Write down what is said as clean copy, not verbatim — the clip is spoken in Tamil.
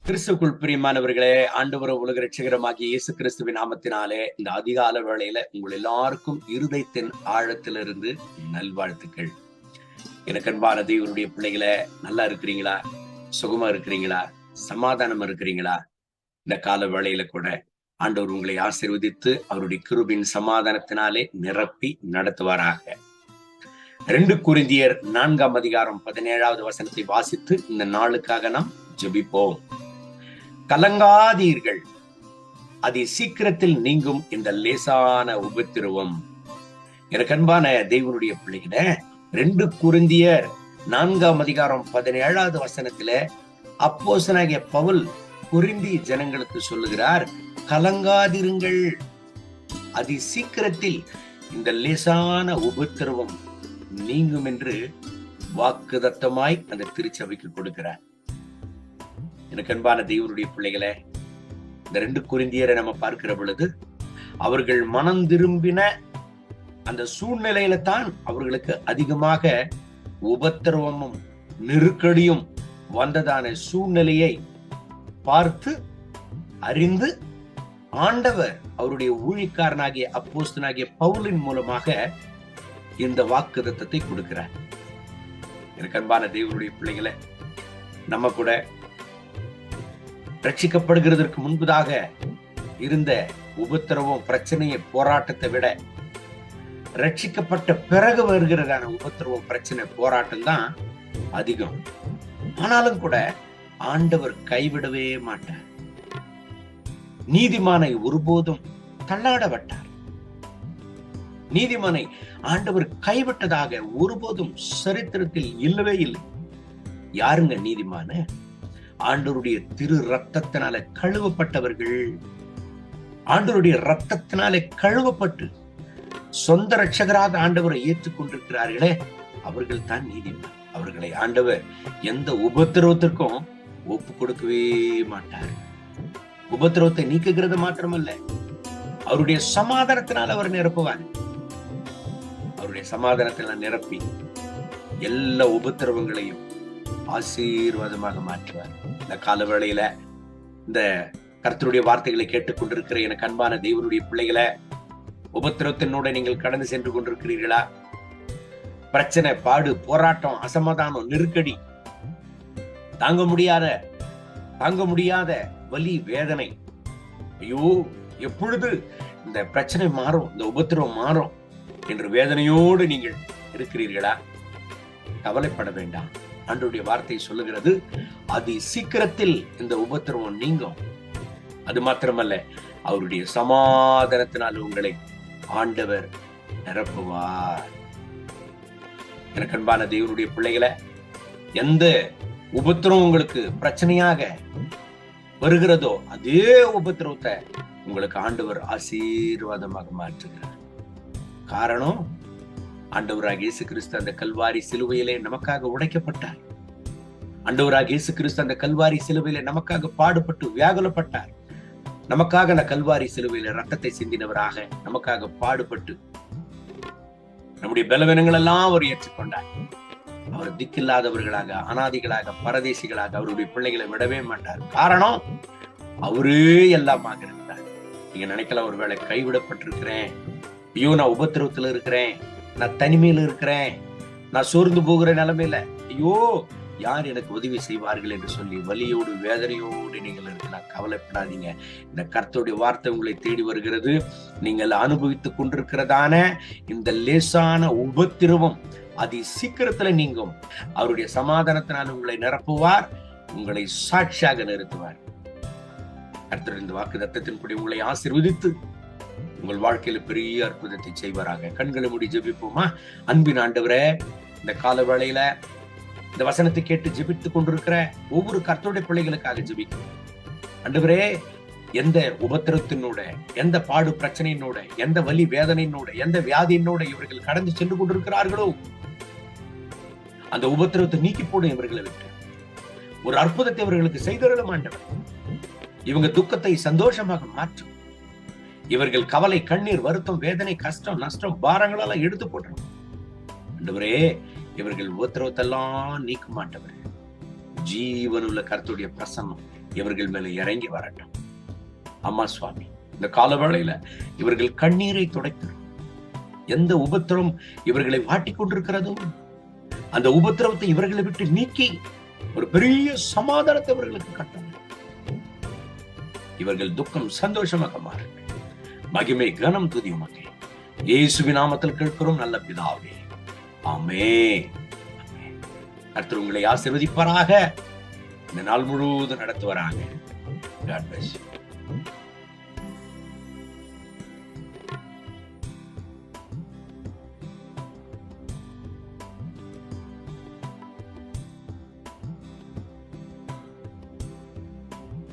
கிறிஸ்துக்குள் பிரியமானவர்களே, ஆண்டவரும் உலக ரட்சகருமாகிய இயேசு கிறிஸ்துவின் நாமத்தினாலே இந்த அதிகால வேளையில உங்கள் எல்லாருக்கும் இருதயத்தின் ஆழத்திலிருந்து நல்வாழ்த்துக்கள். எனக்கு அன்பான தேவனுடைய பிள்ளைகளை, நல்லா இருக்கிறீங்களா? சுகமா இருக்கிறீங்களா? சமாதானம் இருக்கிறீங்களா? இந்த கால வேளையில கூட ஆண்டவர் உங்களை ஆசீர்வதித்து அவருடைய கிருபின் சமாதானத்தினாலே நிரப்பி நடத்துவாராக. 2 கொரிந்தியர் 4ஆம் அதிகாரம் 17வது வசனத்தை வாசித்து இந்த நாளுக்காக நாம் ஜெபிப்போம். கலங்காதீர்கள், அதி சீக்கிரத்தில் நீங்கும் இந்த லேசான உபத்திரவம். எனக்கு அன்பான தேவனுடைய பிள்ளைகளே, 2 கொரிந்தியர் 4ஆம் அதிகாரம் 17வது வசனத்துல அப்போஸ்தலனாகிய பவுல் கொரிந்தி ஜனங்களுக்கு சொல்லுகிறார், கலங்காதிருங்கள், அதி சீக்கிரத்தில் இந்த லேசான உபத்திரவம் நீங்கும் என்று வாக்குதத்தமாய் அந்த திருச்சபைக்கு கொடுக்கிறார். எனக்கு அன்பான தேவனுடைய பிள்ளைகளே, இந்த 2 கொரிந்தியரை நம்ம பார்க்கிற பொழுது அவர்கள் மனம் திரும்பின அந்த சூழ்நிலையில தான் அவர்களுக்கு அதிகமாக உபத்திரவமும் நெருக்கடியும் வந்ததான சூழ்நிலையை பார்த்து அறிந்து ஆண்டவர் அவருடைய ஊழியக்காரனாகிய அப்போஸ்தலனாகிய பவுலின் மூலமாக இந்த வாக்குதத்தத்தை கொடுக்கிறார். எனக்கு அன்பான தேவனுடைய பிள்ளைகளை, நம்ம கூட ரட்சிக்கப்படுகிறதற்கு முன்பதாக இருந்த உபத்திரவம், பிரச்சனையை, போராட்டத்தை விட ரட்சிக்கப்பட்ட பிறகு வருகிறதான உபத்திரவம், பிரச்சனை, போராட்டம் தான் அதிகம். ஆனாலும் கூட ஆண்டவர் கைவிடவே மாட்டார். நீதிமானை ஒருபோதும் தள்ளாட விட்டார். நீதிமானை ஆண்டவர் கைவிட்டதாக ஒருபோதும் சரித்திரத்தில் இல்லவே இல்லை. யாருங்க நீதிமான? ஆண்டவருடைய திரு ரத்தத்தினால கழுவப்பட்டவர்கள். ஆண்டவருடைய ரத்தத்தினாலே கழுவப்பட்டு சொந்த ரட்சகராக ஆண்டவரை ஏற்றுக்கொண்டிருக்கிறார்களே, அவர்கள் தான் நீதிமான். அவர்களை ஆண்டவர் எந்த உபத்திரவத்திற்கும் ஒப்பு கொடுக்கவே மாட்டார். உபத்திரவத்தை நீக்குகிறது மாத்திரமல்ல, அவருடைய சமாதானத்தினால் அவர் நிரப்புவார். அவருடைய சமாதானத்தினால் நிரப்பி எல்லா உபத்திரவங்களையும் ஆசீர்வாதமாக மாற்றுவார். இந்த கால வேளையில இந்த கர்த்தருடைய வார்த்தைகளை கேட்டுக்கொண்டிருக்கிற எனக்கு அன்பான தேவனுடைய பிள்ளைகளை, உபத்திரவத்தினோட நீங்கள் கடந்து சென்று கொண்டிருக்கிறீர்களா? பிரச்சனை, பாடு, போராட்டம், அசமாதானம், நெருக்கடி, தாங்க முடியாத வலி, வேதனை, ஐயோ எப்பொழுது இந்த பிரச்சனை மாறும், இந்த உபத்திரவம் மாறும் என்று வேதனையோடு நீங்கள் இருக்கிறீர்களா? கவலைப்பட வேண்டாம். ஆண்டவருடைய வார்த்தை சொல்லுகிறது, அதி சீக்கிரத்தில் இந்த உபத்திரவம் நீங்கும். அது மாத்திரமல்ல, அவருடைய சமாதானத்தினால் உங்களை ஆண்டவர் நிரப்புவார். எனக்கு அன்பான தேவனுடைய பிள்ளைகளை, எந்த உபத்திரவம் உங்களுக்கு பிரச்சனையாக வருகிறதோ அதே உபத்திரவத்தை உங்களுக்கு ஆண்டவர் ஆசீர்வாதமாக மாற்றுகிறார். காரணம், ஆண்டவராக இயேசு கிறிஸ்து அந்த கல்வாரி சிலுவையிலே நமக்காக உடைக்கப்பட்டார். ஆண்டவராக இயேசு கிறிஸ்து அந்த கல்வாரி சிலுவையிலே நமக்காக பாடுபட்டு வியாகுலப்பட்டார். நமக்காக அந்த கல்வாரி சிலுவையில ரத்தத்தை சிந்தினவராக நமக்காக பாடுபட்டு நம்முடைய பலவீனங்கள் எல்லாம் அவர் ஏற்றுக்கொண்டார். அவர் திக்கில்லாதவர்களாக, அனாதிகளாக, பரதேசிகளாக அவருடைய பிள்ளைகளை விடவே மாட்டார். காரணம், அவரே எல்லாமாக இருக்கிறார். நீங்க நினைக்கலாம், ஒருவேளை கைவிடப்பட்டிருக்கிறேன், ஐயோ நான் உபத்திரவத்துல இருக்கிறேன், நான் தனிமையில இருக்கிறேன், நான் சோர்ந்து போகிற நிலைமையில, ஐயோ யார் எனக்கு உதவி செய்வார்கள் என்று சொல்லி வலியோடு வேதனையோடு நீங்கள் இருக்கலாம். கவலைப்படாதீங்க. இந்த கர்த்தருடைய வார்த்தை உங்களை தேடி வருகிறது. நீங்கள் அனுபவித்துக் கொண்டிருக்கிறதான இந்த லேசான உபத்திரவம் அதி சீக்கிரத்துல நீங்கும். அவருடைய சமாதானத்தினால் உங்களை நிரப்புவார், உங்களை சாட்சியாக நிறுத்துவார். கர்த்தர் இந்த வாக்கு தத்தத்தின்படி உங்களை ஆசீர்வதித்து உங்கள் வாழ்க்கையில பெரிய அற்புதத்தை செய்வாராக. கண்களை மூடி ஜெபிப்போமா? அன்பின் ஆண்டவரே, இந்த கால வேளையில இந்த வசனத்தை கேட்டு ஜெபித்துக் கொண்டிருக்கிற ஒவ்வொரு கர்த்தருடைய பிள்ளைகளுக்காக ஜெபிக்கிறோம். ஆண்டவரே, எந்த உபத்திரத்தினோட, எந்த பாடு பிரச்சனையினோட, எந்த வலி வேதனையினோட, எந்த வியாதியினோட இவர்கள் கடந்து சென்று கொண்டிருக்கிறார்களோ, அந்த உபத்திரவத்தை நீக்கி போடும். இவர்களை விட்டு ஒரு அற்புதத்தை இவர்களுக்கு செய்தருளும் ஆண்டவர். இவங்க துக்கத்தை சந்தோஷமாக மாற்றும். இவர்கள் கவலை, கண்ணீர், வருத்தம், வேதனை, கஷ்டம், நஷ்டம், பாரங்களெல்லாம் எடுத்து போட்டுரும். ஆண்டவரே, இவர்கள் உபத்திரவத்தெல்லாம் நீக்க மாட்டவர். ஜீவனுள்ள கர்த்தருடைய பிரசன்னம் இவர்கள் மேல இறங்கி வரட்டும். அம்மா சுவாமி, இந்த கால வேளையில இவர்கள் கண்ணீரை துடைத்து எந்த உபத்திரம் இவர்களை வாட்டிக் கொண்டிருக்கிறதோ அந்த உபத்திரவத்தை இவர்களை விட்டு நீக்கி ஒரு பெரிய சமாதானத்தை இவர்களுக்கு கட்டணும். இவர்கள் துக்கம் சந்தோஷமாக மாறுங்கள். மகிமை கனம் துதி உமக்கே. இயேசுவின் நாமத்தில் கேட்கிறோம் நல்ல பிதாவே, ஆமென். கர்த்தர் உங்களை ஆசீர்வதிப்பாராக. இந்த நாள் முழுவதும் நடத்துவாராக. God bless you.